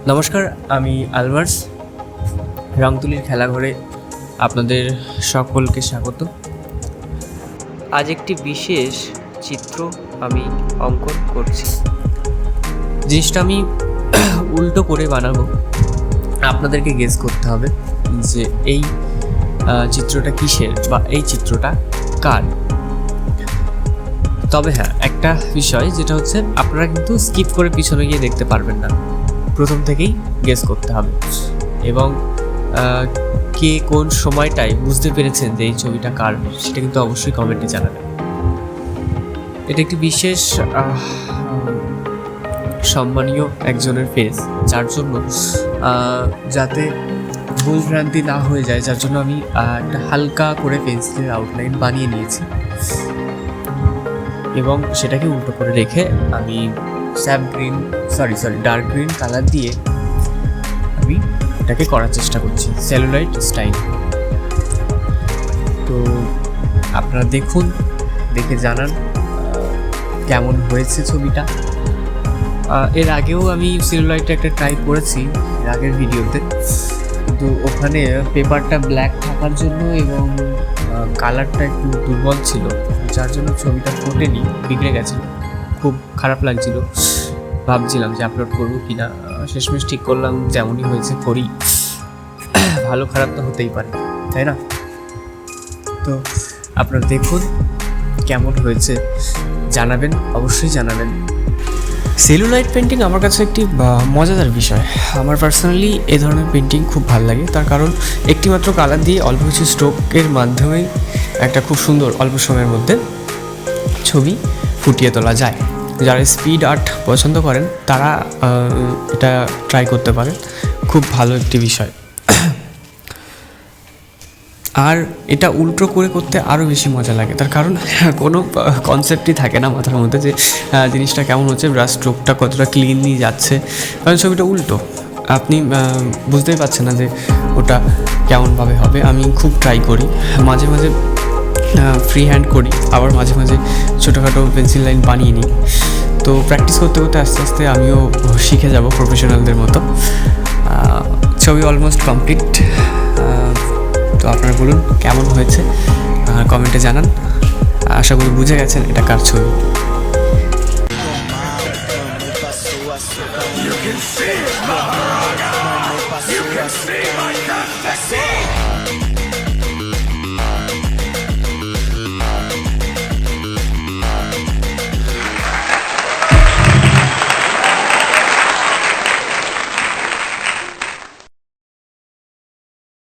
নমস্কার, আমি আলভার্স। রংতুলির খেলাঘরে আপনাদের সকলকে স্বাগত। আজ একটি বিশেষ চিত্র আমি অঙ্কন করছি। জিনিসটা আমি উল্টো করে বানাবো। আপনাদেরকে গেস করতে হবে যে এই চিত্রটা কিসের বা এই চিত্রটা কার। তবে হ্যাঁ, একটা বিষয় যেটা হচ্ছে, আপনারা কিন্তু স্কিপ করে পিছনে গিয়ে দেখতে পারবেন না, প্রথম থেকেই গেস করতে হবে। এবং কে কোন সময়টায় বুঝতে পেরেছেন যে এই ছবিটা কার, সেটা কিন্তু অবশ্যই কমেন্টে জানাবেন। এটা একটি বিশেষ সম্মানীয় একজনের ফেস, যার জন্য যাতে ভুলভ্রান্তি না হয়ে যায়, যার জন্য আমি একটা হালকা করে পেন্সিলের আউটলাইন বানিয়ে নিয়েছি এবং সেটাকে উল্টো করে রেখে আমি ডার্ক গ্রিন কালার দিয়ে আমি এটাকে করার চেষ্টা করছি সেলুলাইট স্টাইল। তো আপনারা দেখুন, দেখে জানান কেমন হয়েছে ছবিটা। এর আগেও আমি সেলুলাইটে একটা ট্রাই করেছি এর আগের ভিডিওতে, কিন্তু ওখানে পেপারটা ব্ল্যাক থাকার জন্য এবং কালারটা একটু দুর্বল ছিল, যার জন্য ছবিটা ফোটেনি, বিগড়ে গেছিলো, খুব খারাপ লাগছিল। ভাবছিলাম যে আপলোড করবো কি না, শেষমেশ ঠিক করলাম যেমনই হয়েছে করি, ভালো খারাপ তো হতেই পারে, তাই না? তো আপনারা দেখুন কেমন হয়েছে, জানাবেন, অবশ্যই জানাবেন। সেলুলাইট পেন্টিং আমার কাছে একটি মজাদার বিষয়। আমার পার্সোনালি এ ধরনের পেন্টিং খুব ভালো লাগে, তার কারণ একটিমাত্র কালার দিয়ে অল্প কিছু স্ট্রোকের মাধ্যমেই একটা খুব সুন্দর অল্প সময়ের মধ্যে ছবি ফুটিয়ে তোলা যায়। যারা স্পিড আর্ট পছন্দ করেন তারা এটা ট্রাই করতে পারেন, খুব ভালো একটি বিষয়। আর এটা উল্টো করে করতে আরও বেশি মজা লাগে, তার কারণ কোনো কনসেপ্টই থাকে না মাথার মধ্যে যে জিনিসটা কেমন হচ্ছে, ব্রাশ স্ট্রোকটা কতটা ক্লিনলি যাচ্ছে, কারণ ছবিটা উল্টো। আপনি বুঝতেই পারছেন না যে ওটা কেমনভাবে হবে। আমি খুব ট্রাই করি, মাঝে মাঝে ফ্রি হ্যান্ড করি, আবার মাঝে মাঝে ছোটোখাটো পেন্সিল লাইন বানিয়ে নিই। তো প্র্যাকটিস করতে করতে আস্তে আস্তে আমিও শিখে যাব প্রফেশনালদের মতো। ছবি অলমোস্ট কমপ্লিট। তো আপনারা বলুন কেমন হয়েছে, কমেন্টে জানান। আশা করি বুঝে গেছেন এটা কার ছবি। You can see my